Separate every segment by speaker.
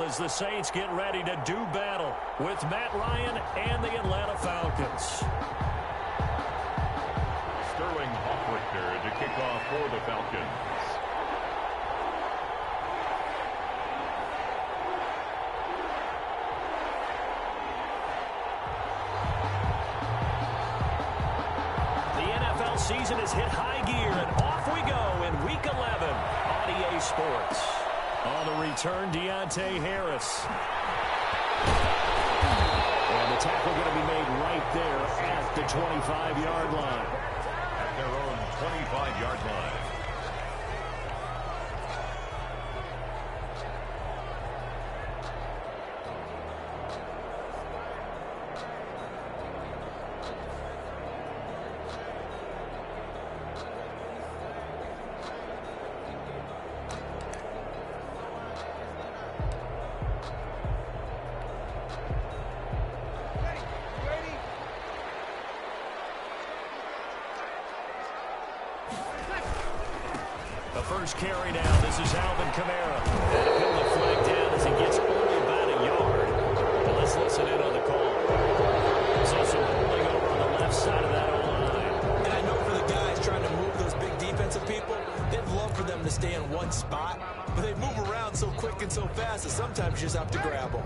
Speaker 1: field as the Saints get ready to do battle with Matt Ryan and the Atlanta Falcons.
Speaker 2: Sterling Hoffrichter to kick off for the Falcons.
Speaker 1: Season has hit high gear, and off we go in Week 11 on EA Sports. On the return, Deontay Harris. And the tackle going to be made right there at the 25-yard line.
Speaker 2: At their own 25-yard line.
Speaker 1: First carry now. This is Alvin Kamara. And a penalty flag down as he gets only about a yard. But let's listen in on the call. So some holding over on the left side of that O-line.
Speaker 3: And I know for the guys trying to move those big defensive people, they'd love for them to stay in one spot. But they move around so quick and so fast that sometimes you just have to grab them.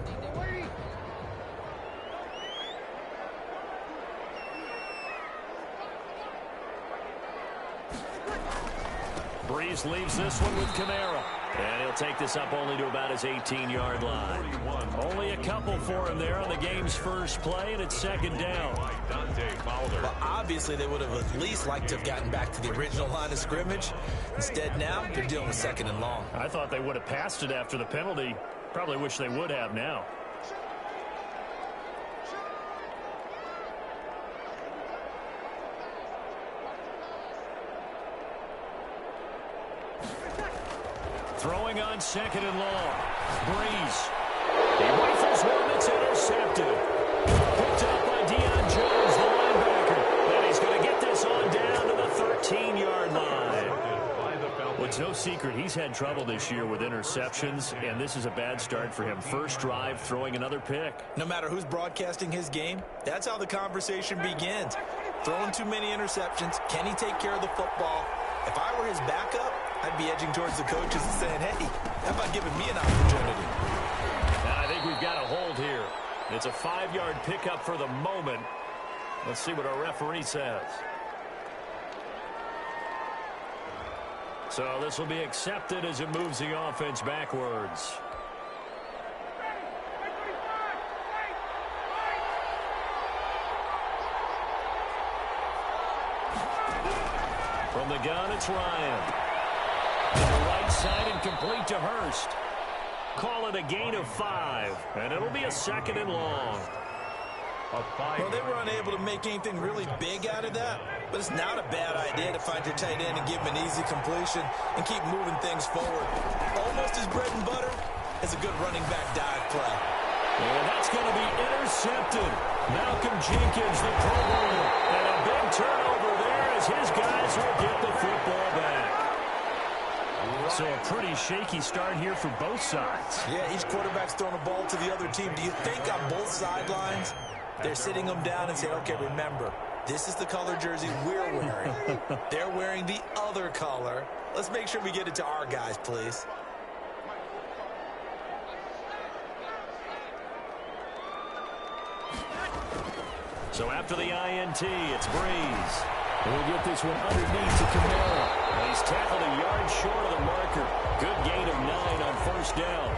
Speaker 1: Breeze leaves this one with Kamara. And he'll take this up only to about his 18-yard line. Only a couple for him there on the game's first play, and it's second down.
Speaker 3: Well, obviously they would have at least liked to have gotten back to the original line of scrimmage. Instead now, they're dealing with second and long.
Speaker 1: I thought they would have passed it after the penalty. Probably wish they would have now. Throwing on second and long. Breeze. He rifles one that's intercepted. Picked up by Deion Jones, the linebacker. And he's going to get this on down to the 13-yard line. Well, it's no secret he's had trouble this year with interceptions, and this is a bad start for him. First drive, throwing another pick.
Speaker 3: No matter who's broadcasting his game, that's how the conversation begins. Throwing too many interceptions. Can he take care of the football? If I were his backup, I'd be edging towards the coaches and saying, hey, how about giving me an opportunity?
Speaker 1: I think we've got a hold here. It's a 5-yard pickup for the moment. Let's see what our referee says. So this will be accepted as it moves the offense backwards. From the gun, it's Ryan. To the right side and complete to Hurst. Call it a gain of 5, and it'll be a second and long.
Speaker 3: Well, they were unable to make anything really big out of that, but it's not a bad idea to find your tight end and give him an easy completion and keep moving things forward. Almost as bread and butter as a good running back dive play.
Speaker 1: And that's going to be intercepted. Malcolm Jenkins, the Pro Bowler, and a big turnover there as his guys will get the football back. So a pretty shaky start here for both sides.
Speaker 3: Yeah, each quarterback's throwing a ball to the other team. Do you think on both sidelines they're sitting them down and saying, okay, remember, this is the color jersey we're wearing. They're wearing the other color. Let's make sure we get it to our guys, please.
Speaker 1: So after the INT, it's Breeze. We'll get this one underneath to Kamara. And he's tackled a yard short of the marker. Good gain of 9 on first down.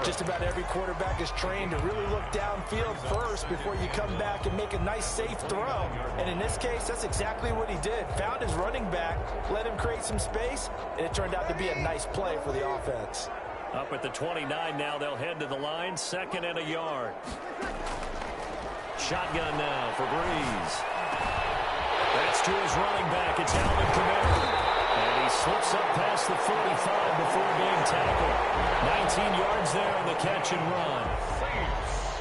Speaker 3: Just about every quarterback is trained to really look downfield first before you come back and make a nice, safe throw. And in this case, that's exactly what he did. Found his running back, let him create some space, and it turned out to be a nice play for the offense.
Speaker 1: Up at the 29 now, they'll head to the line, second and a yard. Shotgun now for Breeze. That's to his running back. It's Alvin Kamara. And he slips up past the 45 before being tackled. 19 yards there on the catch and run.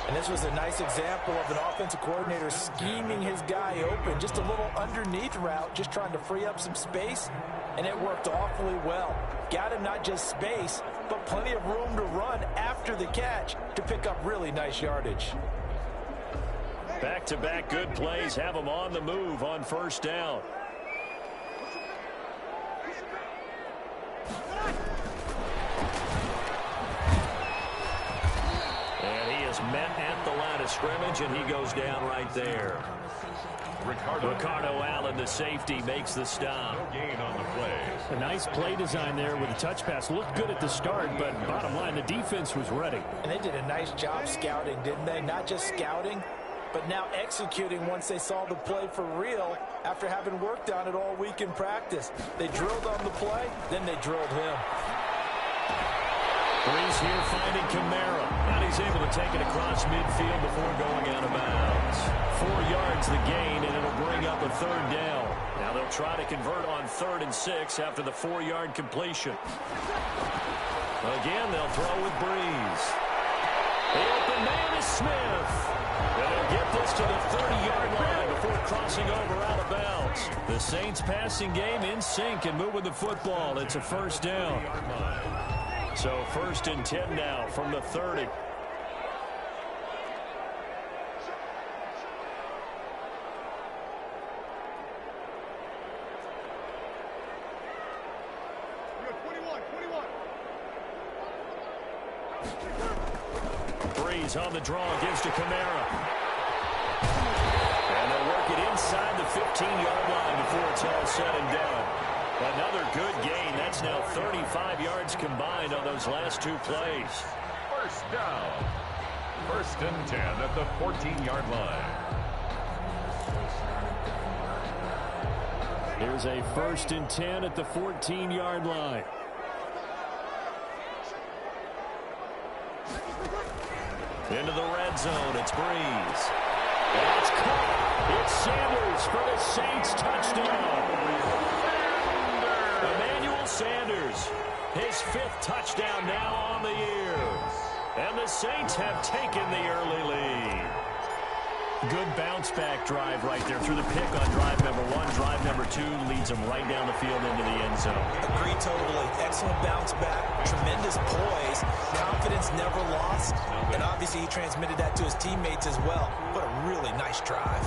Speaker 3: And this was a nice example of an offensive coordinator scheming his guy open. Just a little underneath route, just trying to free up some space. And it worked awfully well. Got him not just space, but plenty of room to run after the catch to pick up really nice yardage.
Speaker 1: Back-to-back good plays have them on the move on first down. And he is met at the line of scrimmage, and he goes down right there. Ricardo Allen, the safety, makes the stop.
Speaker 2: No gain on the play.
Speaker 4: A nice play design there with a touch pass. Looked good at the start, but bottom line, the defense was ready.
Speaker 3: And they did a nice job scouting, didn't they? Not just scouting, but now executing once they saw the play for real after having worked on it all week in practice. They drilled on the play, then they drilled him.
Speaker 1: Breeze here finding Kamara. And he's able to take it across midfield before going out of bounds. 4 yards the gain, and it'll bring up a third down. Now they'll try to convert on 3rd and 6 after the 4-yard completion. Again, they'll throw with Breeze. The open man is Smith. And they'll get this to the 30-yard line before crossing over out of bounds. The Saints passing game in sync and moving the football. It's a first down. So 1st and 10 now from the 30. Breeze on the draw, gives to Kamara. And they'll work it inside the 15-yard line before it's all said and done. Another good gain. That's now 35 yards combined on those last 2 plays.
Speaker 2: First down. 1st and 10 at the 14-yard line.
Speaker 4: Here's a 1st and 10 at the 14-yard line.
Speaker 1: Into the red zone. It's Breeze. And it's caught. It's Sanders for the Saints touchdown. Emmanuel Sanders, his 5th touchdown now on the year. And the Saints have taken the early lead. Good bounce-back drive right there through the pick on drive number 1. Drive number 2 leads them right down the field into the end zone.
Speaker 3: Agree totally. Excellent bounce back. Tremendous poise. Confidence never lost. And obviously he transmitted that to his teammates as well. What a really nice drive.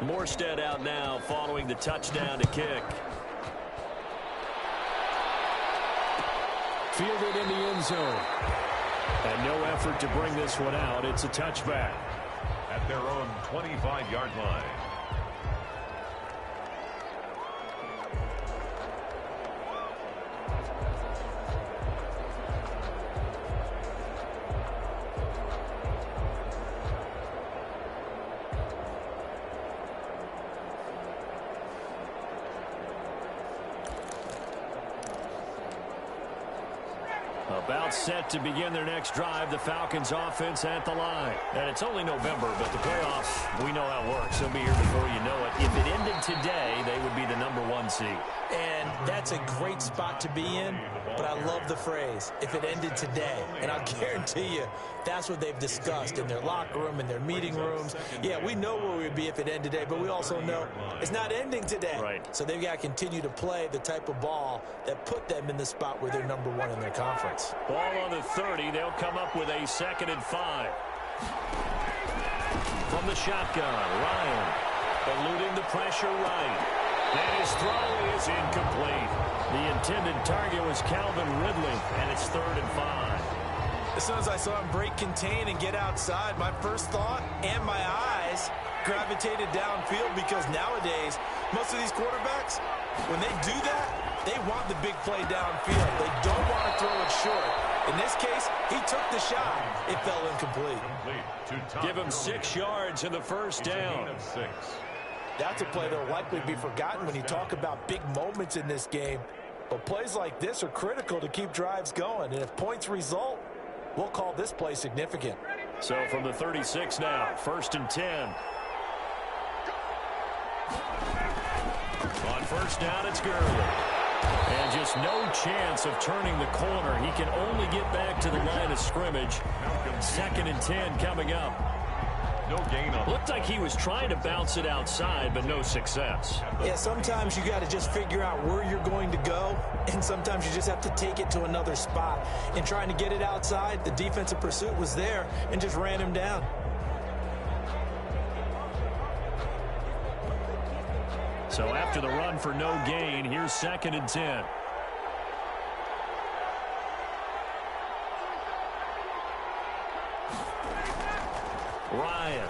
Speaker 1: Morstead out now following the touchdown to kick.
Speaker 4: Fielded in the end zone. And no effort to bring this one out. It's a touchback.
Speaker 2: At their own 25-yard line.
Speaker 1: About set to begin their next drive, the Falcons offense at the line. And it's only November, but the playoffs, we know how it works. They'll be here before you know it. If it ended today, they would be the #1 seed.
Speaker 3: And that's a great spot to be in, but I love the phrase, if it ended today. And I'll guarantee you, that's what they've discussed in their locker room, in their meeting rooms. Yeah, we know where we would be if it ended today, but we also know it's not ending today.
Speaker 1: Right.
Speaker 3: So they've got to continue to play the type of ball that put them in the spot where they're #1 in their conference.
Speaker 1: Ball on the 30. They'll come up with a 2nd and 5. From the shotgun, Ryan eluding the pressure right. And his throw is incomplete. The intended target was Calvin Ridley, and it's 3rd and 5.
Speaker 3: As soon as I saw him break contain and get outside, my first thought and my eyes gravitated downfield, because nowadays, most of these quarterbacks, when they do that, they want the big play downfield. They don't want to throw it short. In this case, he took the shot. It fell incomplete.
Speaker 1: Give him 6 yards in the first down.
Speaker 3: That's a play that will likely be forgotten when you talk about big moments in this game. But plays like this are critical to keep drives going. And if points result, we'll call this play significant.
Speaker 4: So from the 36 now, 1st and 10. On first down, it's Gurley. And just no chance of turning the corner. He can only get back to the line of scrimmage. 2nd and 10 coming up.
Speaker 2: No gain on.
Speaker 4: Looked like he was trying to bounce it outside, but no success.
Speaker 3: Yeah, sometimes you got to just figure out where you're going to go, and sometimes you just have to take it to another spot. In trying to get it outside, the defensive pursuit was there and just ran him down.
Speaker 4: So after the run for no gain, here's 2nd and 10. Ryan.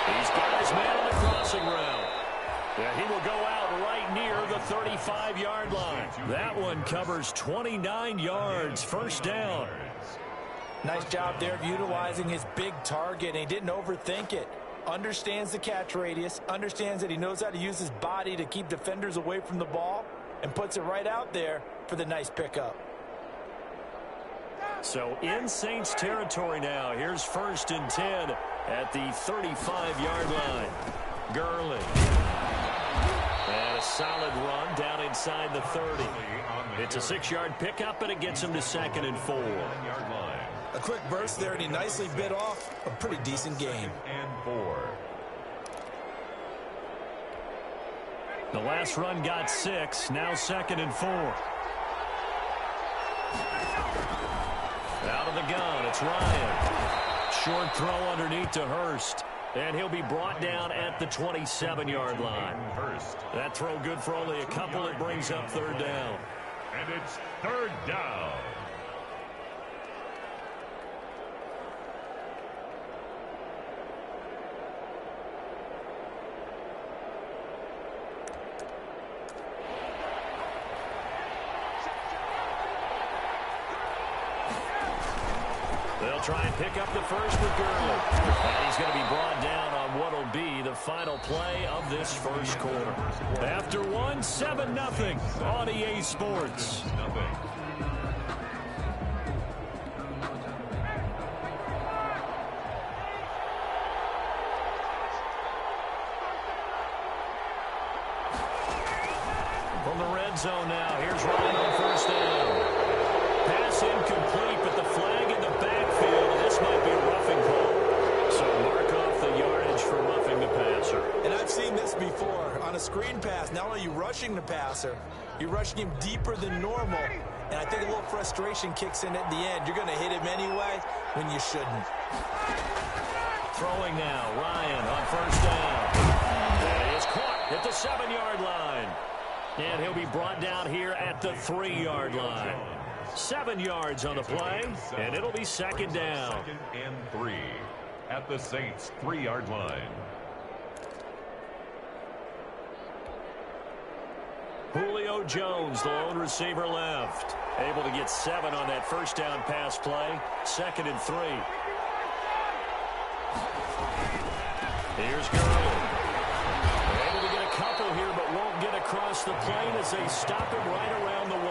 Speaker 4: He's got his man on the crossing route. Yeah, he will go out right near the 35-yard line. That one covers 29 yards. First down.
Speaker 3: Nice job there of utilizing his big target, and he didn't overthink it. Understands the catch radius, understands that he knows how to use his body to keep defenders away from the ball, and puts it right out there for the nice pickup.
Speaker 4: So in Saints territory now. Here's 1st and 10 at the 35-yard line. Gurley. And a solid run down inside the 30. It's a 6-yard pickup, and it gets him to 2nd and 4.
Speaker 3: A quick burst there, and he nicely bit off a pretty decent gain.
Speaker 2: And 4.
Speaker 4: The last run got 6. Now 2nd and 4. Out of the gun, it's Ryan. Short throw underneath to Hurst. And he'll be brought down at the 27-yard line. That throw good for only a couple. It brings up 3rd down.
Speaker 2: And it's 3rd down.
Speaker 4: They'll try and pick up the first with Gurley. And he's going to be brought down on what will be the final play of this first quarter. After one, 7-0 on EA Sports. From the red zone now, here's Ryan on first down. Pass incomplete, but the flag in the backfield. This might be a roughing call. So mark off the yardage for roughing the passer.
Speaker 3: And I've seen this before. On a screen pass, not only are you rushing the passer, you're rushing him deeper than normal. And I think a little frustration kicks in at the end. You're going to hit him anyway when you shouldn't.
Speaker 4: Throwing now, Ryan on first down. And it's caught at the 7-yard line. And he'll be brought down here at the 3-yard line. 7 yards on the play, and it'll be 2nd down.
Speaker 2: 2nd and 3 at the Saints' 3-yard line.
Speaker 4: Julio Jones, the lone receiver left. Able to get 7 on that first down pass play. 2nd and 3. Here's Gurley. Able to get a couple here, but won't get across the plane as they stop him right around the 1.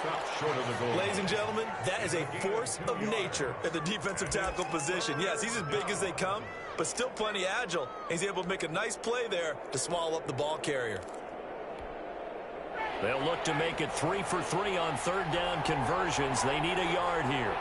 Speaker 2: Stop short of the goal.
Speaker 3: Ladies and gentlemen, that is a force of nature at the defensive tackle position. Yes, he's as big as they come, but still plenty agile. He's able to make a nice play there to swallow up the ball carrier.
Speaker 4: They'll look to make it 3 for 3 on 3rd down conversions. They need a yard here.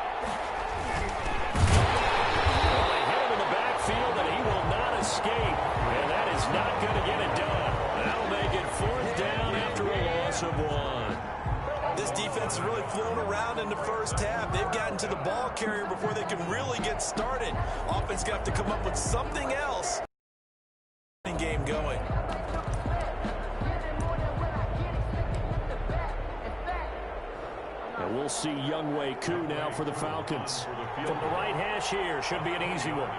Speaker 4: Well, they hit him in the backfield, and he will not escape. And that is not going to get it done. That'll make it 4th down after a loss of 1.
Speaker 3: This defense has really flown around in the first half. They've gotten to the ball carrier before they can really get started. Offense got to come up with something else. Game going.
Speaker 4: And we'll see Younghoe Koo now for the Falcons. From the right hash here, should be an easy one.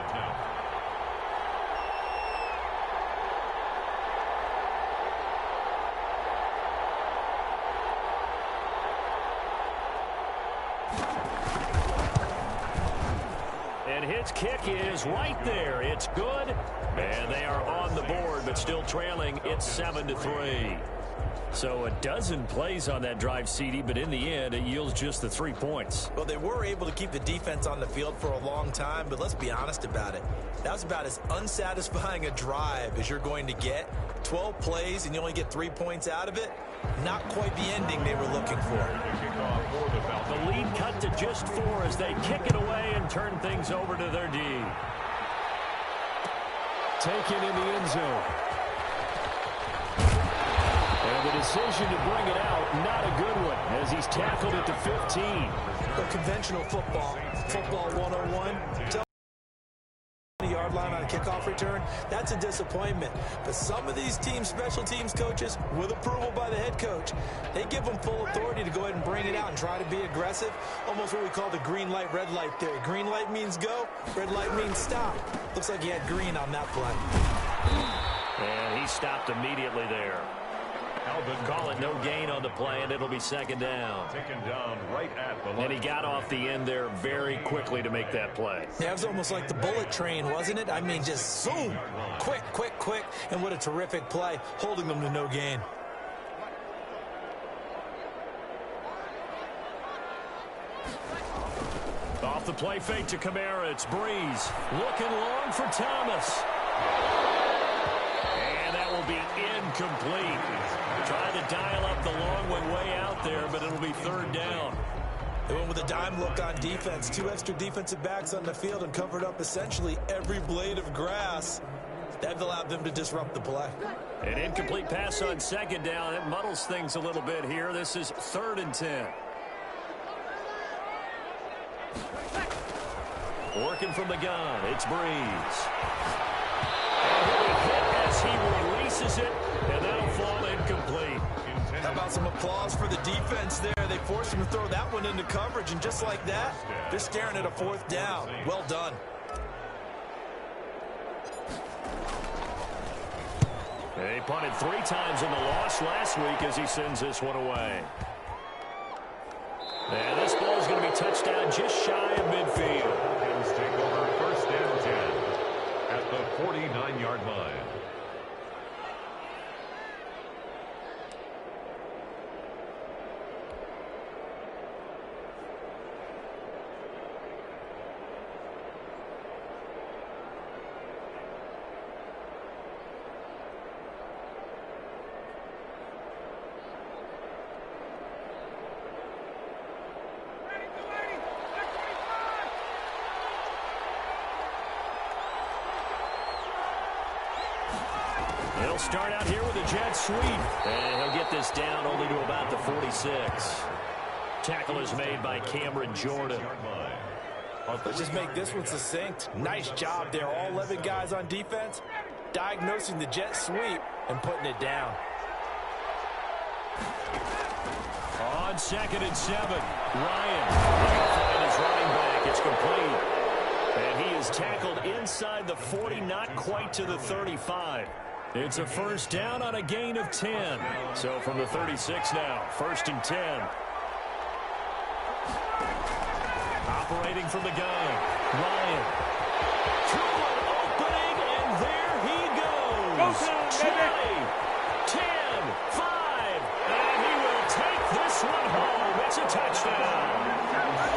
Speaker 4: And his kick is right there. It's good. And they are on the board, but still trailing. It's 7-3. So a dozen plays on that drive, CD, but in the end, it yields just the 3 points.
Speaker 3: Well, they were able to keep the defense on the field for a long time, but let's be honest about it. That was about as unsatisfying a drive as you're going to get. 12 plays and you only get 3 points out of it. Not quite the ending they were looking for.
Speaker 4: The lead cut to just 4 as they kick it away and turn things over to their D. Taken in the end zone. And the decision to bring it out, not a good one, as he's tackled at the 15.
Speaker 3: But conventional football 101, yard line on a kickoff return, that's a disappointment. But some of these teams, special teams coaches, with approval by the head coach, they give them full authority to go ahead and bring it out and try to be aggressive. Almost what we call the green light, red light theory. Green light means go, red light means stop. Looks like he had green on that play.
Speaker 4: And he stopped immediately there. Calling no gain on the play, and it'll be second down.
Speaker 2: Taken down right at the line.
Speaker 4: And he got off the end there very quickly to make that play.
Speaker 3: Yeah, it was almost like the bullet train, wasn't it? I mean, just zoom, quick, quick, quick, and what a terrific play, holding them to no gain.
Speaker 4: Off the play fake to Kamara, it's Breeze. Looking long for Thomas. And that will be incomplete. Trying to dial up the long one way out there, but it'll be third down.
Speaker 3: They went with a dime look on defense. 2 extra defensive backs on the field and covered up essentially every blade of grass. That allowed them to disrupt the play.
Speaker 4: An incomplete pass on second down. It muddles things a little bit here. This is 3rd and 10. Working from the gun, it's Breeze. And he'll be hit as he releases it, and that'll fall incomplete.
Speaker 3: How about some applause for the defense there? They forced him to throw that one into coverage, and just like that, they're staring at a 4th down. Well done.
Speaker 4: He punted 3 times in the loss last week as he sends this one away. And this ball is going to be touchdown just shy of midfield.
Speaker 2: Kings take over 1st and 10 at the 49-yard line.
Speaker 4: He'll start out here with a jet sweep. And he'll get this down only to about the 46. Tackle is made by Cameron Jordan.
Speaker 3: Let's just make this one succinct. Nice job there. All 11 guys on defense diagnosing the jet sweep and putting it down.
Speaker 4: On 2nd and 7, Ryan will find his running back. It's complete. And he is tackled inside the 40, not quite to the 35. It's a 1st down on a gain of 10. So from the 36 now, 1st and 10. Operating from the gun, Ryan. Through an opening, and there he goes. 20, 10, 5, and he will take this one home. It's a touchdown.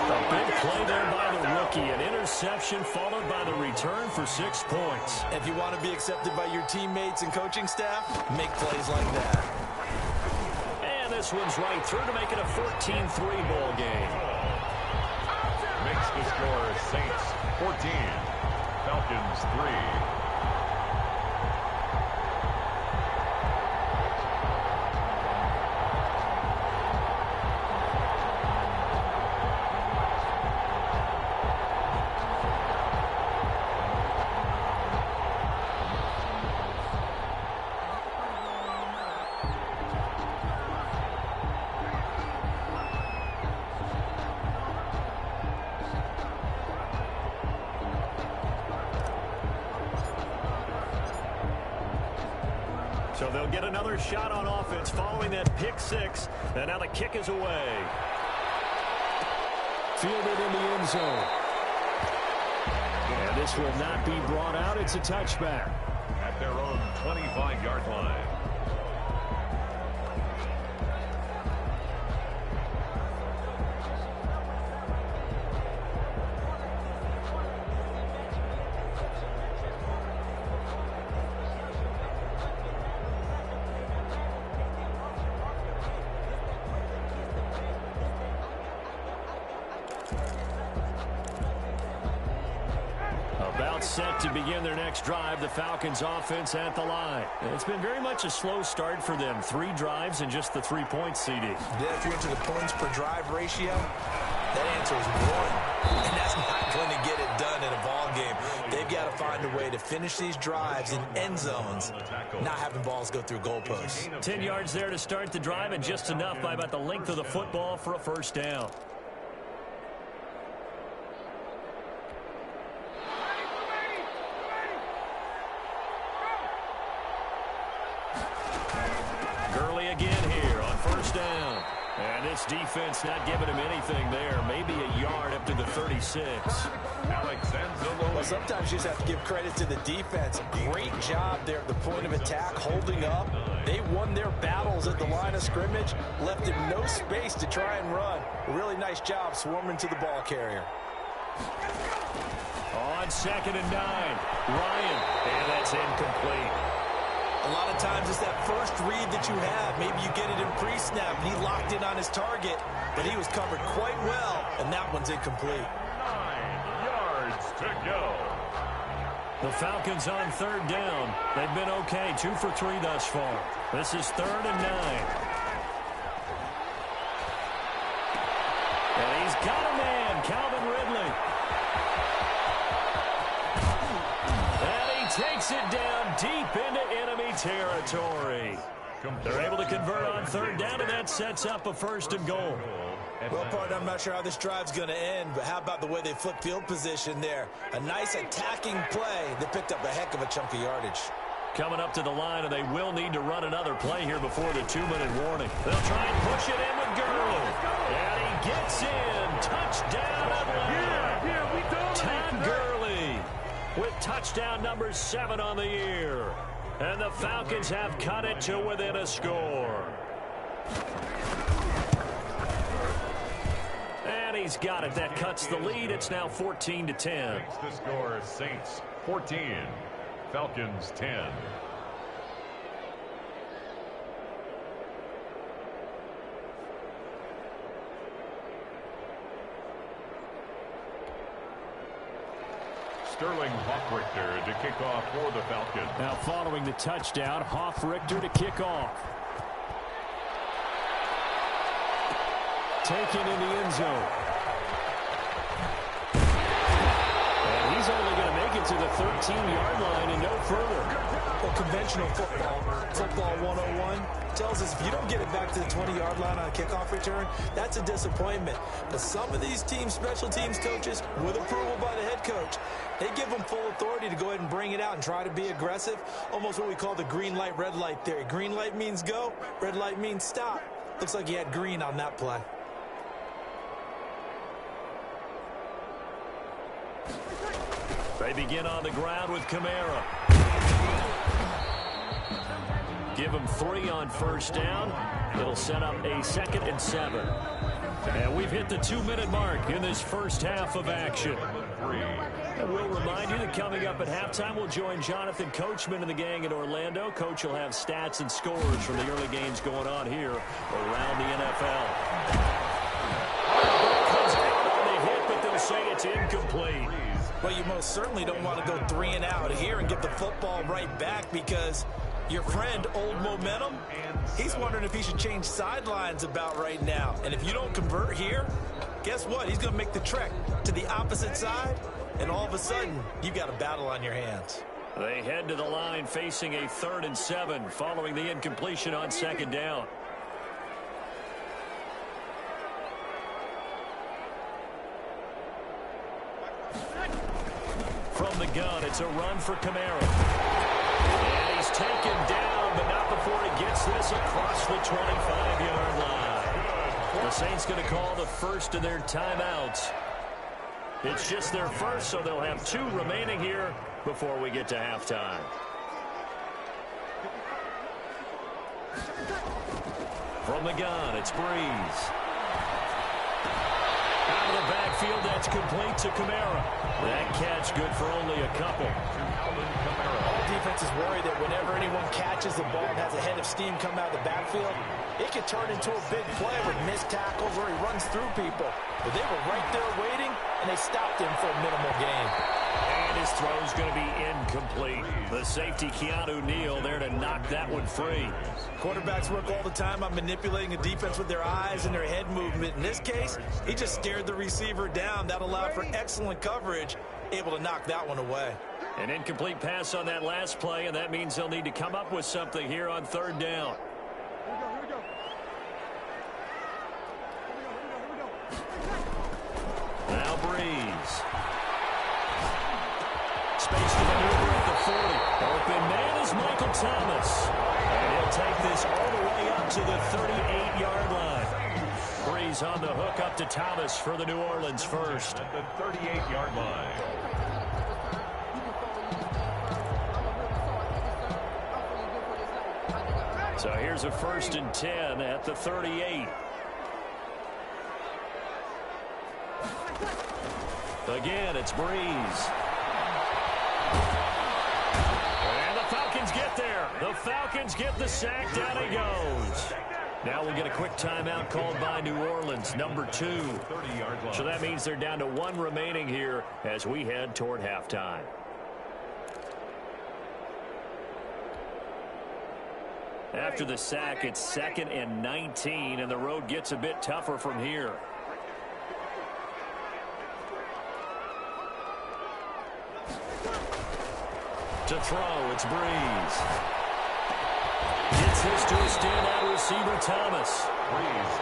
Speaker 4: A big play there by the rookie. An interception followed by the return for 6 points.
Speaker 3: If you want to be accepted by your teammates and coaching staff, make plays like that.
Speaker 4: And this one's right through to make it a 14-3 ball game.
Speaker 2: Makes the score Saints 14, Falcons 3.
Speaker 4: So they'll get another shot on offense following that pick 6. And now the kick is away. Fielded in the end zone. And this will not be brought out. It's a touchback.
Speaker 2: At their own 25-yard line.
Speaker 4: About set to begin their next drive, the Falcons offense at the line. It's been very much a slow start for them. 3 drives and just the 3 points, CD.
Speaker 3: Yeah, if you're into the points per drive ratio, that answer is 1. And that's not going to get it done in a ball game. They've got to find a way to finish these drives in end zones, not having balls go through goalposts.
Speaker 4: 10 yards there to start the drive, and just enough by about the length of the football for a first down. Again here on first down. And this defense not giving him anything there. Maybe a yard up to the 36.
Speaker 3: Well, sometimes you just have to give credit to the defense. Great job there at the point of attack, holding up. They won their battles at the line of scrimmage, left him no space to try and run. A really nice job swarming to the ball carrier.
Speaker 4: On 2nd and 9, Ryan, and that's incomplete.
Speaker 3: A lot of times it's that first read that you have. Maybe you get it in pre-snap, and he locked in on his target, but he was covered quite well, and that one's incomplete.
Speaker 2: 9 yards to go.
Speaker 4: The Falcons on 3rd down. They've been okay, 2 for 3 thus far. This is 3rd and 9. And he's got a man, Calvin Ridley. And he takes it down deep into enemy territory. They're able to convert on 3rd down, and that sets up a 1st and goal.
Speaker 3: Well, partner, I'm not sure how this drive's going to end, but how about the way they flip field position there? A nice attacking play that picked up a heck of a chunk of yardage.
Speaker 4: Coming up to the line, and they will need to run another play here before the 2-minute warning. They'll try and push it in with Gurley. And he gets in. Touchdown, Atlanta. Todd Gurley with touchdown number 7 on the year. And the Falcons have cut it to within a score. And he's got it. That cuts the lead. It's now 14-10.
Speaker 2: Makes the score Saints 14, Falcons 10. Sterling Hoffrichter to kick off for the Falcons.
Speaker 4: Now following the touchdown, Hoffrichter to kick off. Taken in the end zone. And he's only going to make it to the 13-yard line and no further.
Speaker 3: Well, conventional football 101 tells us if you don't get it back to the 20-yard line on a kickoff return, that's a disappointment. But some of these special teams coaches, with approval by the head coach, they give them full authority to go ahead and bring it out and try to be aggressive. Almost what we call the green light, red light theory. Green light means go, red light means stop. Looks like he had green on that play.
Speaker 4: They begin on the ground with Kamara. Give him 3 on first down. It'll set up a 2nd and 7. And we've hit the 2-minute mark in this first half of action. And we'll remind you that coming up at halftime, we'll join Jonathan Coachman and the gang in Orlando. Coach will have stats and scores from the early games going on here around the NFL. Comes out on the hit, but they'll say it's incomplete.
Speaker 3: Well, you most certainly don't want to go 3 and out here and get the football right back, because your friend, Old Momentum, he's wondering if he should change sidelines about right now. And if you don't convert here, guess what? He's going to make the trek to the opposite side, and all of a sudden, you got a battle on your hands.
Speaker 4: They head to the line facing a 3rd and 7 following the incompletion on 2nd down. From the gun, it's a run for Kamara. And he's taken down, but not before he gets this across the 25-yard line. The Saints going to call the first of their timeouts. It's just their first, so they'll have 2 remaining here before we get to halftime. From the gun, it's Breeze. Out of the backfield, that's complete to Kamara. That catch good for only a couple.
Speaker 3: Defense is worried that whenever anyone catches the ball and has a head of steam come out of the backfield, it can turn into a big play with missed tackles or he runs through people. But they were right there waiting, and they stopped him for a minimal gain.
Speaker 4: And his throw's going to be incomplete. The safety, Keanu Neal, there to knock that one free.
Speaker 3: Quarterbacks work all the time on manipulating a defense with their eyes and their head movement. In this case, he just scared the receiver down. That allowed for excellent coverage, able to knock that one away.
Speaker 4: An incomplete pass on that last play, and that means they'll need to come up with something here on third down. Now Breeze. Space to maneuver at the 40. Open man is Michael Thomas. And he'll take this all the way up to the 38-yard line. Breeze on the hook up to Thomas for the New Orleans first.
Speaker 2: At the 38-yard line.
Speaker 4: So here's a 1st and 10 at the 38. Again, it's Breeze. And the Falcons get there. The Falcons get the sack. Down he goes. Now we'll get a quick timeout called by New Orleans, number 2. So that means they're down to 1 remaining here as we head toward halftime. After the sack, it's 2nd and 19, and the road gets a bit tougher from here. To throw, it's Breeze. Gets this to a standout receiver, Thomas.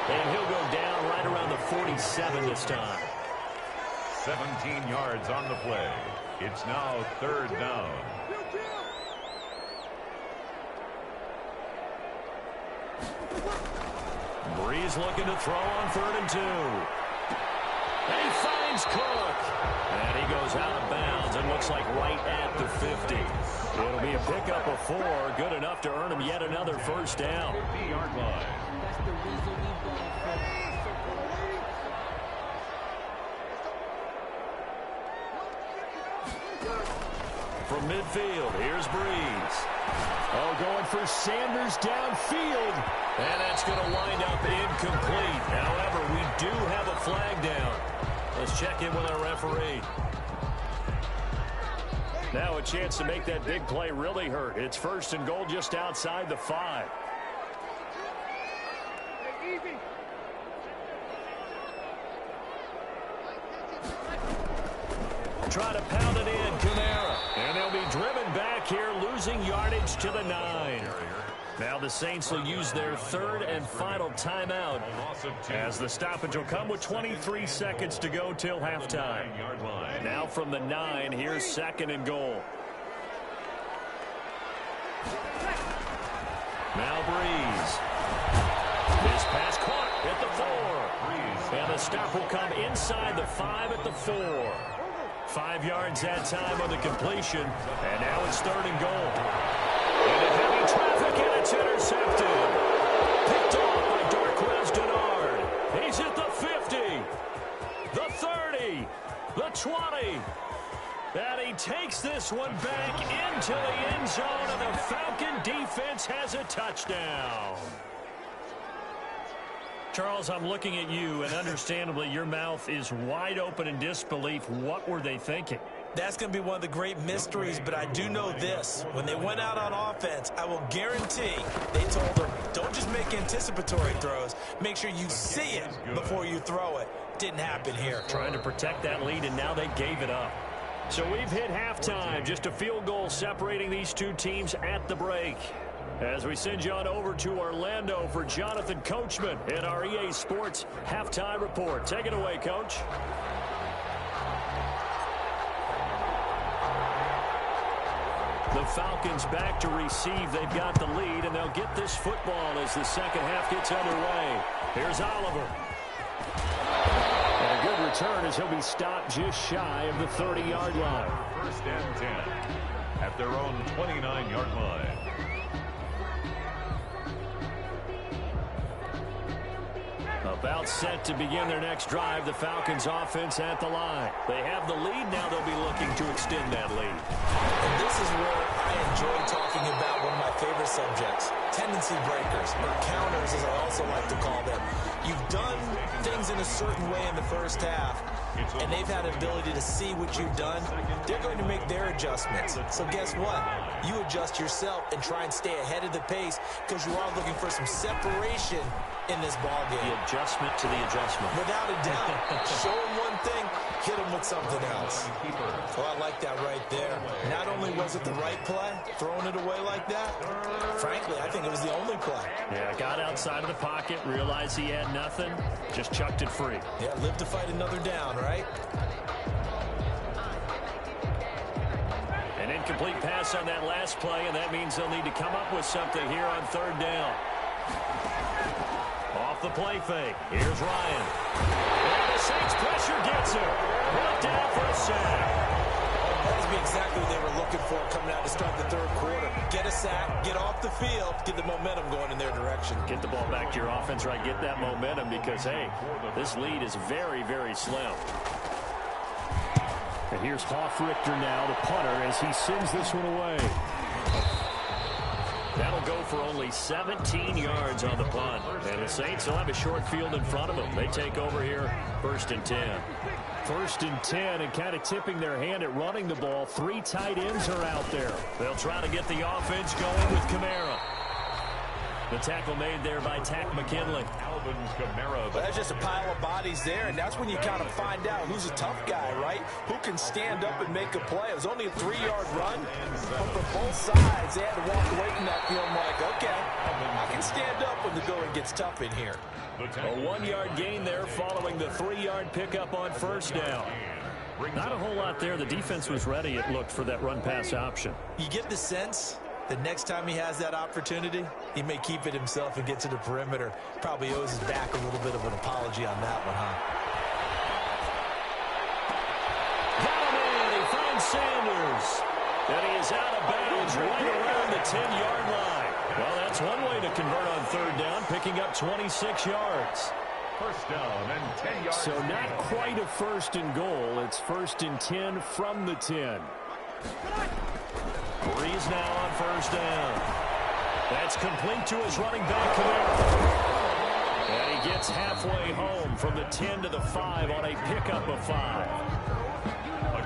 Speaker 4: And he'll go down right around the 47 this time.
Speaker 2: 17 yards on the play. It's now 3rd down.
Speaker 4: Breeze looking to throw on 3rd and 2. And he finds Cook. And he goes out of bounds and looks like right at the 50. It'll be a pickup of 4, good enough to earn him yet another 1st down.
Speaker 2: 50-yard line.
Speaker 4: From midfield, here's Breeze. Oh, going for Sanders downfield. And that's going to wind up incomplete. However, we do have a flag down. Let's check in with our referee. Now a chance to make that big play really hurt. It's 1st and goal just outside the 5. Try to pound it in, Kamara. And they'll be driven back here, losing yardage to the 9. Now the Saints will use their 3rd and final timeout as the stoppage will come with 23 seconds to go till halftime. Now from the 9, here's 2nd and goal. Now Breeze. This pass caught at the 4. And the stop will come inside the 5 at the 4. 5 yards that time on the completion. And now it's 3rd and goal. Into heavy traffic, and it's intercepted. Picked off by Darquez Denard. He's at the 50, the 30, the 20. And he takes this one back into the end zone, and the Falcon defense has a touchdown. Charles, I'm looking at you, and understandably, your mouth is wide open in disbelief. What were they thinking?
Speaker 3: That's going to be one of the great mysteries, but I do know this. When they went out on offense, I will guarantee they told them, don't just make anticipatory throws. Make sure you see it before you throw it. Didn't happen here.
Speaker 4: Trying to protect that lead, and now they gave it up. So we've hit halftime. Just a field goal separating these two teams at the break. As we send you on over to Orlando for Jonathan Coachman in our EA Sports Halftime Report. Take it away, Coach. The Falcons back to receive. They've got the lead, and they'll get this football as the second half gets underway. Here's Oliver. And a good return as he'll be stopped just shy of the 30-yard line.
Speaker 2: 1st and 10 at their own 29-yard line.
Speaker 4: A About set to begin their next drive, the Falcons offense at the line. They have the lead. Now they'll be looking to extend that lead.
Speaker 3: And this is where I enjoy talking about one of my favorite subjects, tendency breakers, or counters as I also like to call them. You've done things in a certain way in the first half, and they've had an ability to see what you've done. They're going to make their adjustments. So guess what? You adjust yourself and try and stay ahead of the pace because you are looking for some separation in this ball game.
Speaker 4: The adjustment to the adjustment.
Speaker 3: Without a doubt. Show them one thing, hit them with something else. Well, I like that right there. Not only was it the right play, throwing it away like that, frankly, I think it was the only play.
Speaker 4: Yeah, got outside of the pocket, realized he had nothing, just chucked it free.
Speaker 3: Yeah, live to fight another down, right?
Speaker 4: An incomplete pass on that last play, and that means they'll need to come up with something here on third down. Off the play fake. Here's Ryan. And the Saints pressure gets him. Brought down for a sack.
Speaker 3: That must be exactly what they were looking for coming out to start the third quarter. Get a sack, get off the field, get the momentum going in their direction.
Speaker 4: Get the ball back to your offense, right? Get that momentum because, hey, this lead is very, very slim. And here's Hoff-Richter now, the punter, as he sends this one away. That'll go for only 17 yards on the punt. And the Saints will have a short field in front of them. They take over here, 1st and 10. 1st and 10, and kind of tipping their hand at running the ball. 3 tight ends are out there. They'll try to get the offense going with Kamara. The tackle made there by Tack McKinley.
Speaker 3: Well, that's just a pile of bodies there, and that's when you kind of find out who's a tough guy, right? Who can stand up and make a play. It was only a 3-yard run, but for both sides, they had to walk away from that feeling like, okay, I can stand up when the going gets tough in here.
Speaker 4: A 1-yard gain there following the 3-yard pickup on 1st down. Not a whole lot there. The defense was ready, it looked, for that run-pass option.
Speaker 3: You get the sense that next time he has that opportunity, he may keep it himself and get to the perimeter. Probably owes his back a little bit of an apology on that one, huh?
Speaker 4: Got him in. He finds Sanders. And he is out of bounds right around the 10-yard line. Well, that's one way to convert on third down, picking up 26 yards.
Speaker 2: 1st down and 10 yards.
Speaker 4: So not quite a 1st and goal. It's 1st and 10 from the 10. Breeze now on 1st down. That's complete to his running back, Kamara. And he gets halfway home from the 10 to the 5 on a pickup of 5.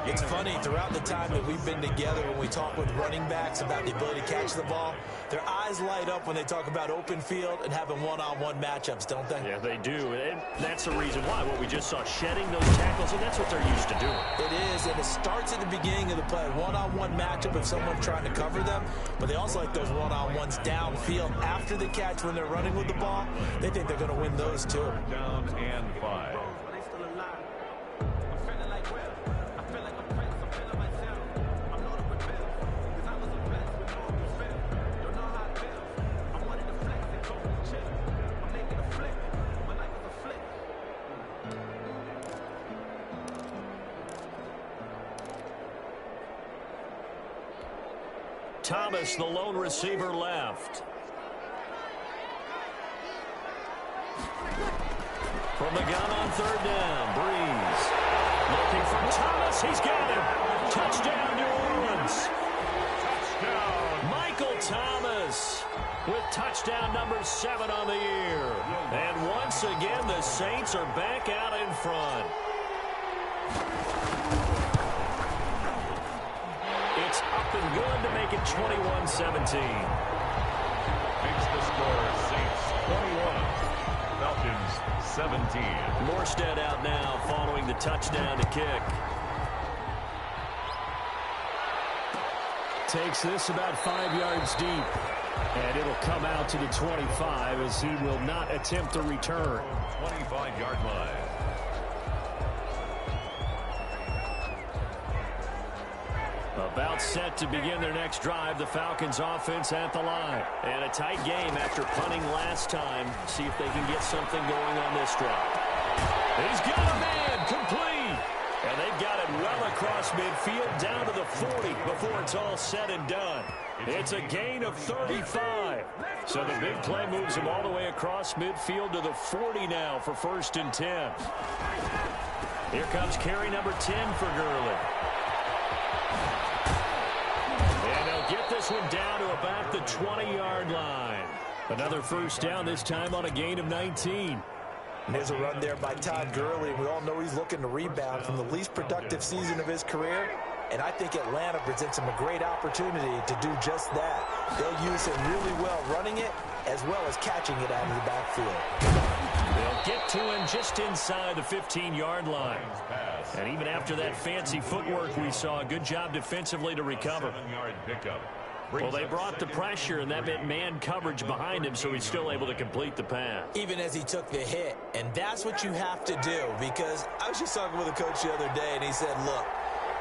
Speaker 3: It's funny, throughout the time that we've been together, when we talk with running backs about the ability to catch the ball, their eyes light up when they talk about open field and having one-on-one matchups, don't they?
Speaker 4: Yeah, they do. And that's the reason why. What we just saw, shedding those tackles, and that's what they're used to doing.
Speaker 3: It is, and it starts at the beginning of the play. One-on-one matchup of someone trying to cover them, but they also like those one-on-ones downfield after the catch when they're running with the ball. They think they're going to win those, too.
Speaker 2: Down and 5.
Speaker 4: Thomas, the lone receiver, left. From the gun on 3rd down, Breeze. Looking for Thomas. He's got him. Touchdown, New Orleans.
Speaker 2: Touchdown.
Speaker 4: Michael Thomas with touchdown number 7 on the year. And once again, the Saints are back out in front. It's up and good to make it 21-17.
Speaker 2: Makes the score Saints 21, Falcons 17.
Speaker 4: Morstead out now following the touchdown to kick. Takes this about 5 yards deep. And it'll come out to the 25 as he will not attempt a return.
Speaker 2: 25-yard line.
Speaker 4: About set to begin their next drive, the Falcons offense at the line. And a tight game after punting last time. See if they can get something going on this drive. He's got a man, complete. And they've got it well across midfield down to the 40 before it's all said and done. It's a gain of 35. 5. So the big play moves him all the way across midfield to the 40 now for 1st and 10. Here comes carry number 10 for Gurley. And they'll get this one down to about the 20-yard line. Another first down, this time on a gain of 19.
Speaker 3: And there's a run there by Todd Gurley. We all know he's looking to rebound from the least productive season of his career. And I think Atlanta presents him a great opportunity to do just that. They'll use him really well running it as well as catching it out of the backfield.
Speaker 4: They'll get to him just inside the 15-yard line. And even after that fancy footwork we saw, a good job defensively to recover.
Speaker 2: 7-yard pickup.
Speaker 4: Well, they brought the pressure, and that meant man coverage behind him, so he's still able to complete the pass.
Speaker 3: Even as he took the hit. And that's what you have to do, because I was just talking with a coach the other day, and he said, look,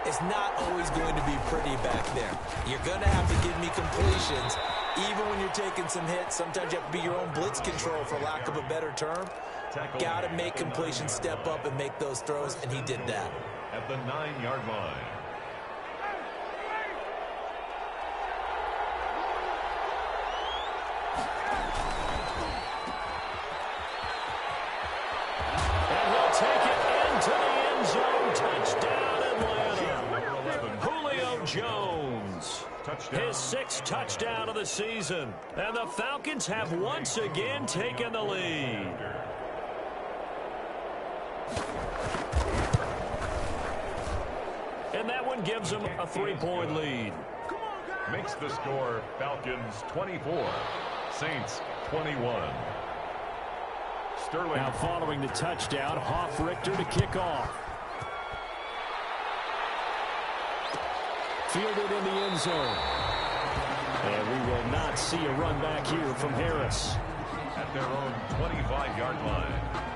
Speaker 3: it's not always going to be pretty back there. You're going to have to give me completions. Even when you're taking some hits, sometimes you have to be your own blitz control, for lack of a better term. Got to make completions, step up, and make those throws, and he did that.
Speaker 2: At the 9-yard line.
Speaker 4: And he'll take it into the end zone. Touchdown, Atlanta. Julio Jones. His 6th touchdown of the season. And the Falcons have once again taken the lead. And that one gives them a 3-point lead.
Speaker 2: Makes the score Falcons 24, Saints 21. Sterling.
Speaker 4: Now following the touchdown, Richter to kick off. Fielded in the end zone. And we will not see a run back here from Harris.
Speaker 2: At their own 25-yard line.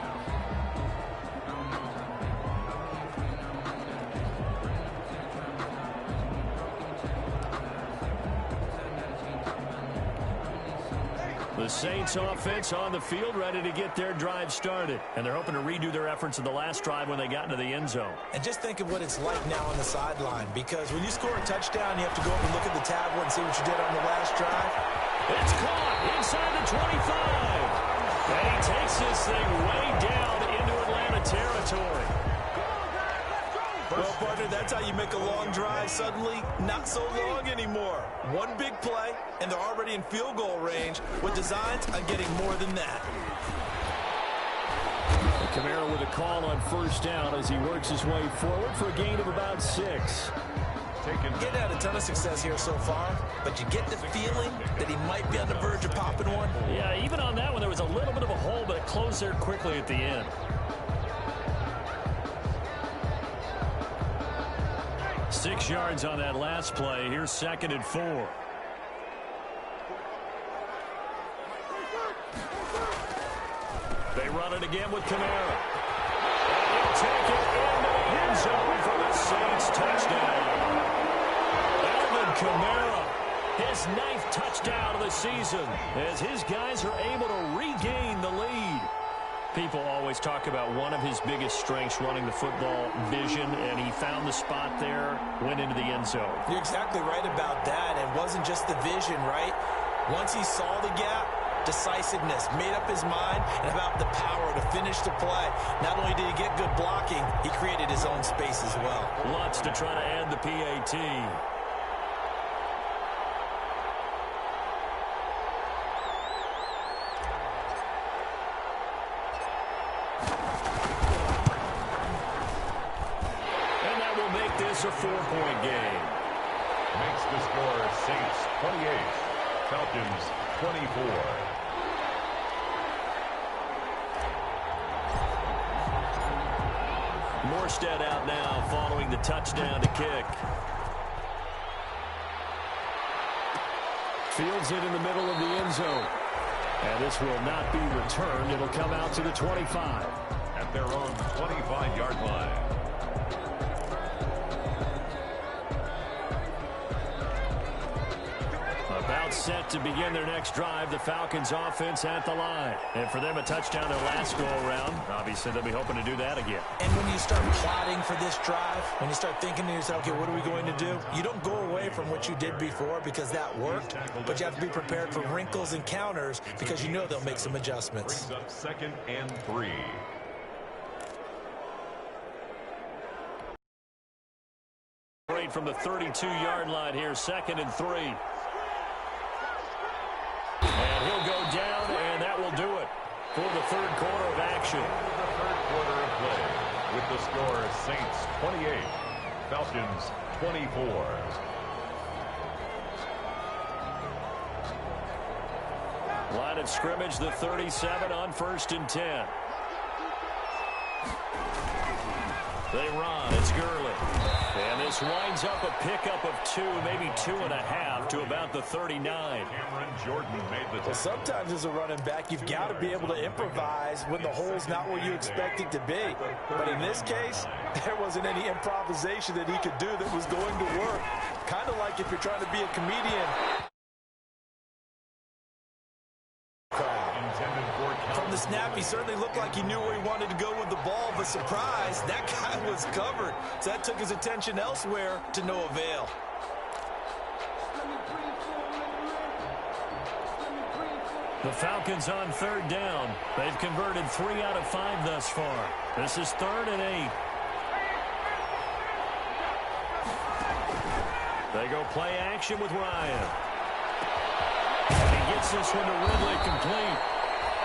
Speaker 4: The Saints offense on the field, ready to get their drive started. And they're hoping to redo their efforts in the last drive when they got into the end zone.
Speaker 3: And just think of what it's like now on the sideline, because when you score a touchdown, you have to go up and look at the tablet and see what you did on the last drive.
Speaker 4: It's caught inside the 25. And he takes this thing way down into Atlanta territory.
Speaker 3: Well, partner, that's how you make a long drive suddenly not so long anymore. One big play, and they're already in field goal range with designs on getting more than that.
Speaker 4: Kamara with a call on first down as he works his way forward for a gain of about 6.
Speaker 3: Getting had a ton of success here so far, but you get the feeling that he might be on the verge of popping one.
Speaker 4: Yeah, even on that one, there was a little bit of a hole, but it closed there quickly at the end. 6 yards on that last play. Here's 2nd and 4. They run it again with Kamara. And he'll take it into the end zone for the Saints touchdown. Alvin Kamara, his 9th touchdown of the season, as his guys are able to regain the lead. People always talk about one of his biggest strengths, running the football, vision, and he found the spot there, went into the end zone.
Speaker 3: You're exactly right about that. It wasn't just the vision, right? Once he saw the gap, decisiveness, made up his mind, and about the power to finish the play. Not only did he get good blocking, he created his own space as well.
Speaker 4: Lots to try to add the PAT. A 4-point game.
Speaker 2: Makes the score Saints 28, Falcons 24.
Speaker 4: Morstead out now following the touchdown to kick. Fields it in the middle of the end zone. And this will not be returned. It'll come out to the 25.
Speaker 2: At their own 25-yard line.
Speaker 4: About set to begin their next drive. The Falcons offense at the line. And for them, a touchdown their last go-around. Obviously, they'll be hoping to do that again.
Speaker 3: And when you start plotting for this drive, when you start thinking to yourself, okay, what are we going to do? You don't go away from what you did before because that worked, but you have to be prepared for wrinkles and counters because you know they'll make some adjustments.
Speaker 2: Brings up 2nd and 3.
Speaker 4: From the 32-yard line here, 2nd and 3. And he'll go down, and that will do it for the third quarter of action.
Speaker 2: The third quarter of play with the score Saints 28, Falcons 24.
Speaker 4: Line of scrimmage, the 37 on 1st and 10. They run. It's Gurley. And this winds up a pickup of 2, maybe 2.5 to about the 39.
Speaker 2: Cameron Jordan made the tackle.
Speaker 3: Well, sometimes as a running back, you've got to be able to improvise when the hole's not where you expect it to be. But in this case, there wasn't any improvisation that he could do that was going to work. Kind of like if you're trying to be a comedian. From the snap, he certainly looked like he knew where he wanted to go with the ball, but surprise, that guy was covered. So that took his attention elsewhere to no avail.
Speaker 4: The Falcons on 3rd down. They've converted 3 out of 5 thus far. This is 3rd and 8. They go play action with Ryan. He gets this one to Ridley complete.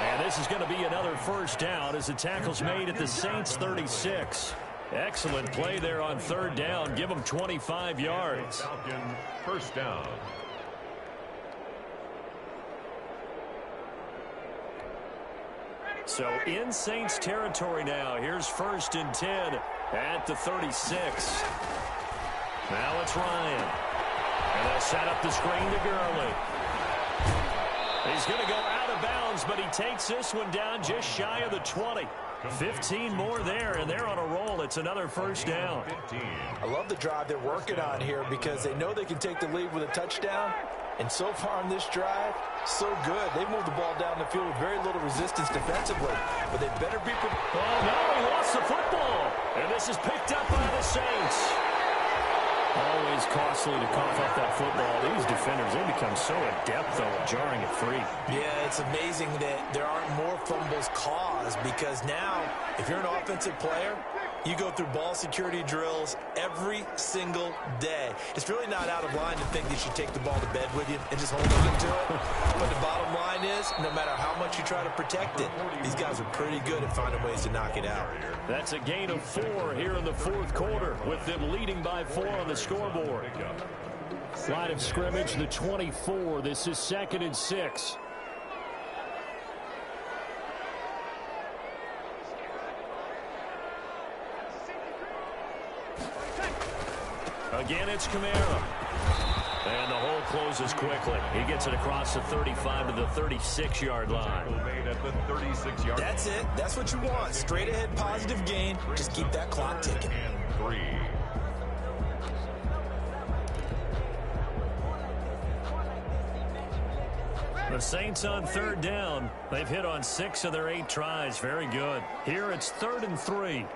Speaker 4: And this is going to be another first down as the tackle's made at the Saints 36. Excellent play there on 3rd down. Give them 25 yards.
Speaker 2: Falcon first down.
Speaker 4: So in Saints territory now. Here's 1st and 10 at the 36. Now it's Ryan. And they'll set up the screen to Gurley. He's going to go out of bounds, but he takes this one down just shy of the 20. 15 more there, and they're on a roll. It's another first down.
Speaker 3: I love the drive they're working on here because they know they can take the lead with a touchdown. And so far on this drive, so good. They moved the ball down the field with very little resistance defensively. But they better be prepared.
Speaker 4: Oh, no, he lost the football. And this is picked up by the Saints. Always costly to cough up that football. These defenders, they become so adept, though, at jarring it free.
Speaker 3: Yeah, it's amazing that there aren't more fumbles caused because now, if you're an offensive player, you go through ball security drills every single day. It's really not out of line to think that you take the ball to bed with you and just hold on to it. But the bottom line is, no matter how much you try to protect it, these guys are pretty good at finding ways to knock it out.
Speaker 4: That's a gain of 4 here in the fourth quarter, with them leading by 4 on the scoreboard. Line of scrimmage, the 24. This is 2nd and 6. Again, it's Kamara. And the hole closes quickly. He gets it across the 35 to the 36-yard line.
Speaker 3: That's it. That's what you want. Straight ahead positive gain. Just keep that clock ticking.
Speaker 2: And 3.
Speaker 4: The Saints on 3rd down. They've hit on 6 of their 8 tries. Very good. Here it's 3rd and 3.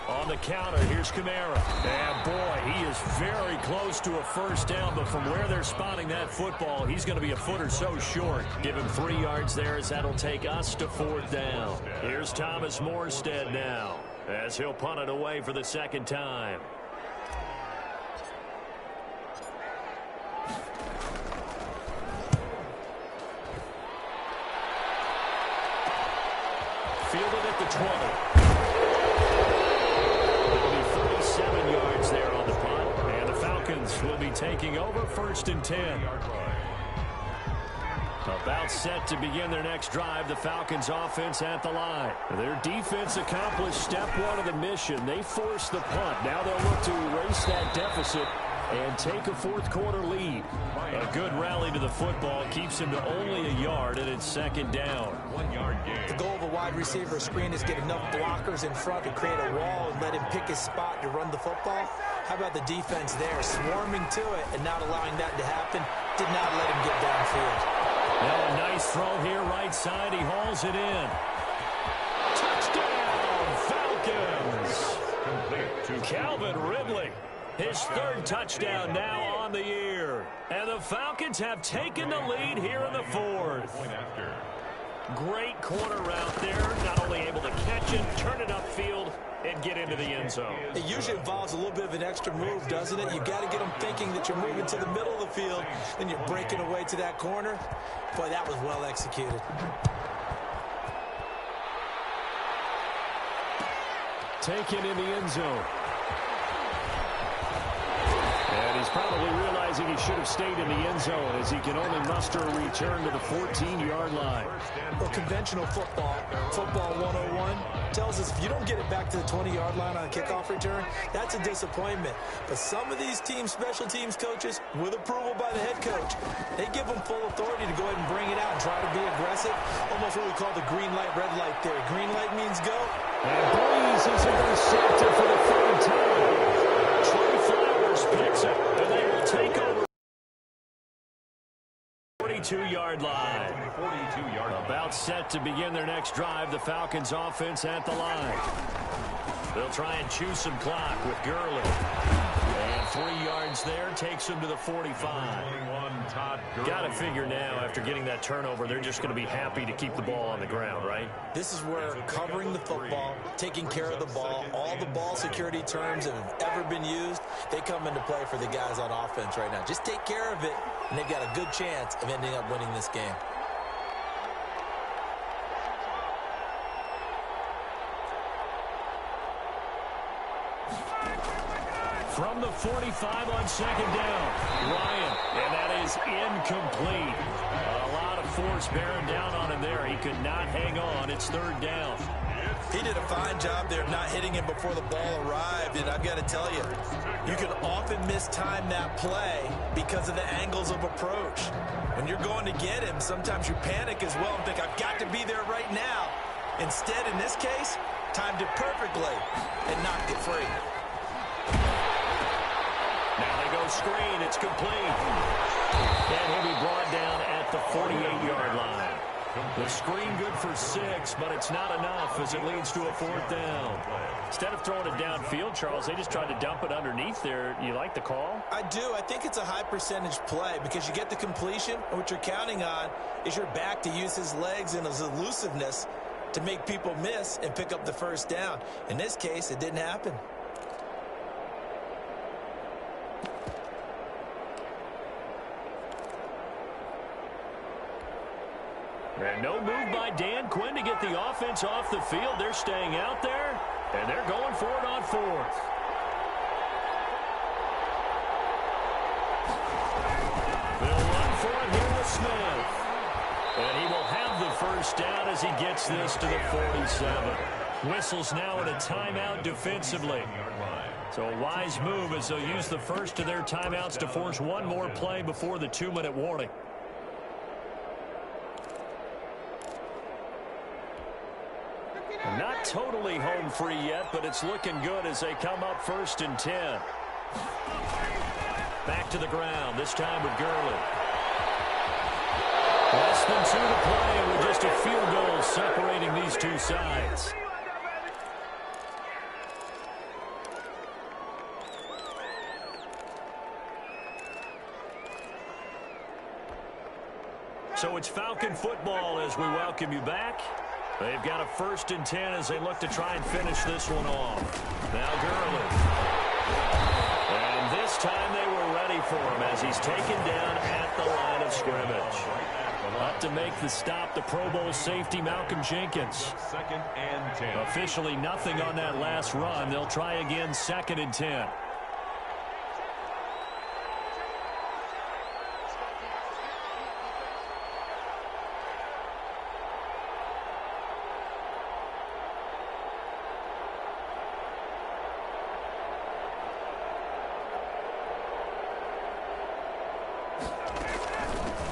Speaker 4: On the counter, here's Kamara. And boy, he is very close to a first down, but from where they're spotting that football, he's going to be a foot or so short. Give him 3 yards there as that'll take us to 4th down. Here's Thomas Morstead now as he'll punt it away for the 2nd time. Fielded at the 20. 37 yards there on the punt, and the Falcons will be taking over 1st and 10. About set to begin their next drive, the Falcons offense at the line. Their defense accomplished step 1 of the mission. They forced the punt. Now they'll look to erase that deficit and take a fourth quarter lead. A good rally to the football keeps him to only a yard, and it's 2nd down.
Speaker 2: 1 yard gain.
Speaker 3: The goal of a wide receiver screen is get enough blockers in front to create a wall and let him pick his spot to run the football. How about the defense there, swarming to it and not allowing that to happen? Did not let him get downfield.
Speaker 4: Now a nice throw here, right side. He hauls it in. Touchdown, Falcons! Calvin Ridley, his third touchdown now on the year. And the Falcons have taken the lead here in the fourth. Great corner route there. Not only able to catch it, turn it upfield, and get into the end zone.
Speaker 3: It usually involves a little bit of an extra move, doesn't it? You've got to get them thinking that you're moving to the middle of the field, and you're breaking away to that corner. Boy, that was well executed.
Speaker 4: Taken in the end zone. And he's probably realizing he should have stayed in the end zone as he can only muster a return to the 14-yard line.
Speaker 3: Well, conventional football 101, tells us if you don't get it back to the 20-yard line on a kickoff return, that's a disappointment. But some of these special teams coaches, with approval by the head coach, they give them full authority to go ahead and bring it out and try to be aggressive. Almost what we call the green light, red light theory. Green light means go.
Speaker 4: And Breeze is intercepted for the third time. Trey Flowers picks it, and they will take over. 42-yard line. About set to begin their next drive. The Falcons offense at the line. They'll try and chew some clock with Gurley. And 3 yards there takes him to the 45. Got to figure now, after getting that turnover, they're just going to be happy to keep the ball on the ground, right?
Speaker 3: This is where covering the football, taking care of the ball, all the ball security terms that have ever been used, they come into play for the guys on offense right now. Just take care of it, and they've got a good chance of ending up winning this game.
Speaker 4: From the 45 on second down, Ryan, and that is incomplete. A lot of force bearing down on him there. He could not hang on. It's third down.
Speaker 3: He did a fine job there of not hitting him before the ball arrived, and I've got to tell you, you can often mistime that play because of the angles of approach. When you're going to get him, sometimes you panic as well and think, I've got to be there right now. Instead, in this case, timed it perfectly and knocked it free.
Speaker 4: Now they go screen. It's complete. And he'll be brought down at the 48-yard line. The screen good for 6, but it's not enough as it leads to a fourth down. Instead of throwing it downfield, Charles, they just tried to dump it underneath there. You like the call?
Speaker 3: I do. I think it's a high percentage play because you get the completion, and what you're counting on is your back to use his legs and his elusiveness to make people miss and pick up the first down. In this case, it didn't happen.
Speaker 4: And no move by Dan Quinn to get the offense off the field. They're staying out there, and they're going for it on fourth. They'll run for it here with Smith. And he will have the first down as he gets this to the 47. Whistles now in a timeout defensively. So a wise move as they'll use the first of their timeouts to force one more play before the 2-minute warning. Not totally home free yet, but it's looking good as they come up 1st and 10. Back to the ground, this time with Gurley. Less than 2 to play with just a field goal separating these two sides. So it's Falcon football as we welcome you back. They've got a 1st and 10 as they look to try and finish this one off. Now Gurley. And this time they were ready for him as he's taken down at the line of scrimmage. Up to make the stop, the Pro Bowl safety, Malcolm Jenkins.
Speaker 2: 2nd and 10.
Speaker 4: Officially nothing on that last run. They'll try again 2nd and 10.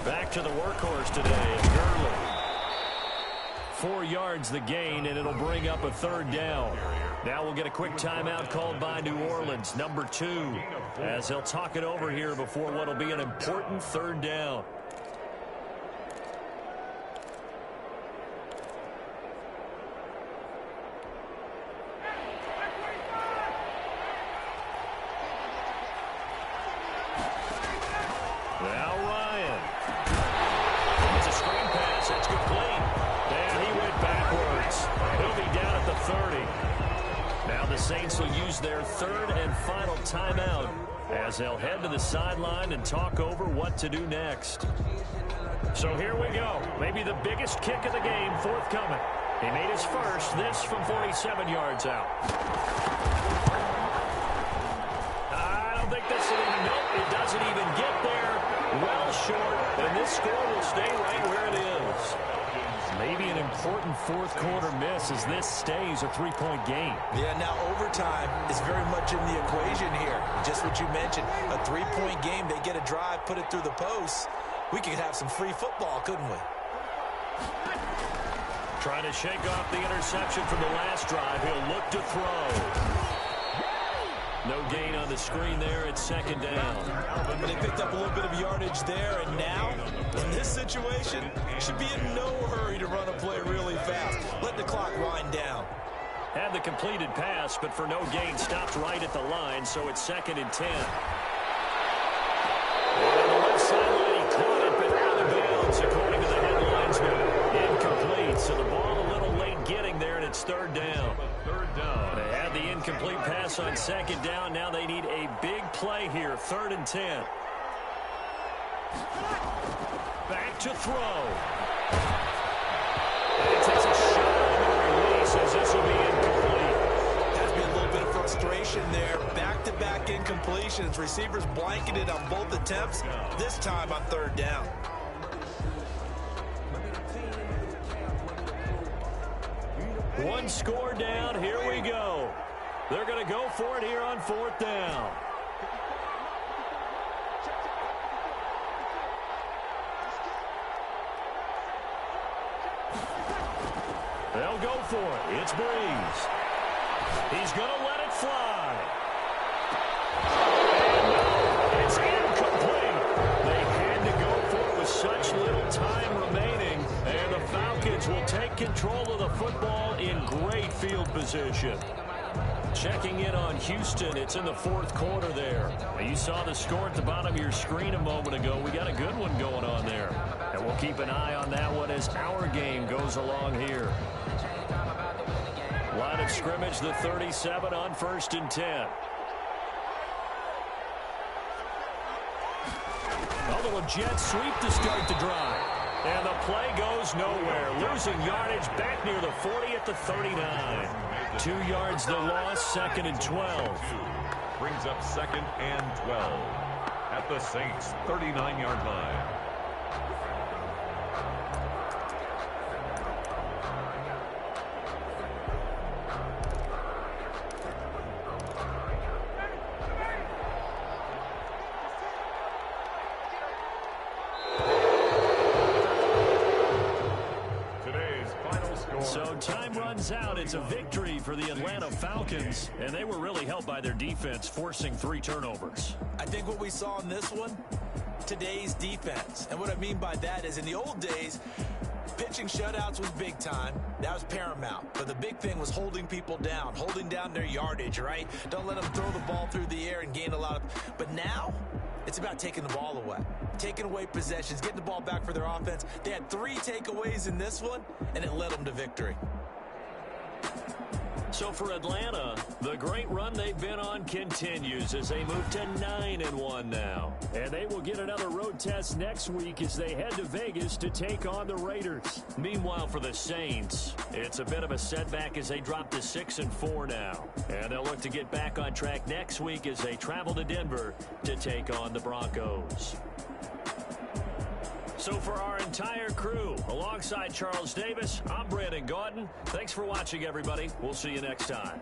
Speaker 4: Back to the workhorse today, Gurley. 4 yards the gain, and it'll bring up a 3rd down. Now we'll get a quick timeout called by New Orleans, number 2, as they'll talk it over here before what will be an important 3rd down. Now Ryan. It's a screen pass. It's complete. And he went backwards. He'll be down at the 30. Now the Saints will use their 3rd and final timeout as they'll head to the sideline and talk over what to do next. So here we go. Maybe the biggest kick of the game forthcoming. He made his first, this from 47 yards out. I don't think this will even, nope, it doesn't even get there. Well short, and this score will stay right where it is. Maybe an important 4th quarter miss as this stays a 3-point game.
Speaker 3: Yeah, now overtime is very much in the equation here. Just what you mentioned, a 3-point game. They get a drive, put it through the posts. We could have some free football, couldn't we?
Speaker 4: Trying to shake off the interception from the last drive. He'll look to throw. No gain on the screen there. It's 2nd down.
Speaker 3: But they picked up a little bit of yardage there, and now, in this situation, should be in no hurry to run a play really fast. Let the clock wind down.
Speaker 4: Had the completed pass, but for no gain, stopped right at the line, so it's 2nd and 10. And on the left sideline, he caught it, but out of bounds, according to the headlinesman. Incomplete, so the ball a little late getting there, and it's 3rd down. They had the incomplete pass on 2nd down. Now they need a big play here, 3rd and 10. Back to throw. And he takes a shot on the release as this will be incomplete.
Speaker 3: Has been a little bit of frustration there. Back-to-back incompletions. Receivers blanketed on both attempts, this time on 3rd down.
Speaker 4: One score down. Here we go. They're going to go for it here on 4th down. They'll go for it. It's Breeze. He's going to let it fly. And no, it's incomplete. They had to go for it with such little time remaining. And the Falcons will take control of the football in great field position. Checking in on Houston, it's in the 4th quarter there. You saw the score at the bottom of your screen a moment ago. We got a good one going on there. And we'll keep an eye on that one as our game goes along here. Line of scrimmage, the 37 on 1st and 10. A little jet sweep to start the drive. And the play goes nowhere. Losing yardage back near the 40 at the 39. 2 yards the loss, 2nd and 12.
Speaker 2: Brings up 2nd and 12 at the Saints' 39-yard line.
Speaker 4: So time runs out. It's a victory for the Atlanta Falcons, and they were really helped by their defense, forcing 3 turnovers.
Speaker 3: I think what we saw in this one, today's defense. And what I mean by that is in the old days, pitching shutouts was big time. That was paramount. But the big thing was holding people down, holding down their yardage, right? Don't let them throw the ball through the air and gain a lot of... But now, it's about taking the ball away. Taking away possessions, getting the ball back for their offense. They had 3 takeaways in this one, and it led them to victory.
Speaker 4: So for Atlanta, the great run they've been on continues as they move to 9-1 now. And they will get another road test next week as they head to Vegas to take on the Raiders. Meanwhile, for the Saints, it's a bit of a setback as they drop to 6-4 now. And they'll look to get back on track next week as they travel to Denver to take on the Broncos. So for our entire crew, alongside Charles Davis, I'm Brandon Gaudin. Thanks for watching, everybody. We'll see you next time.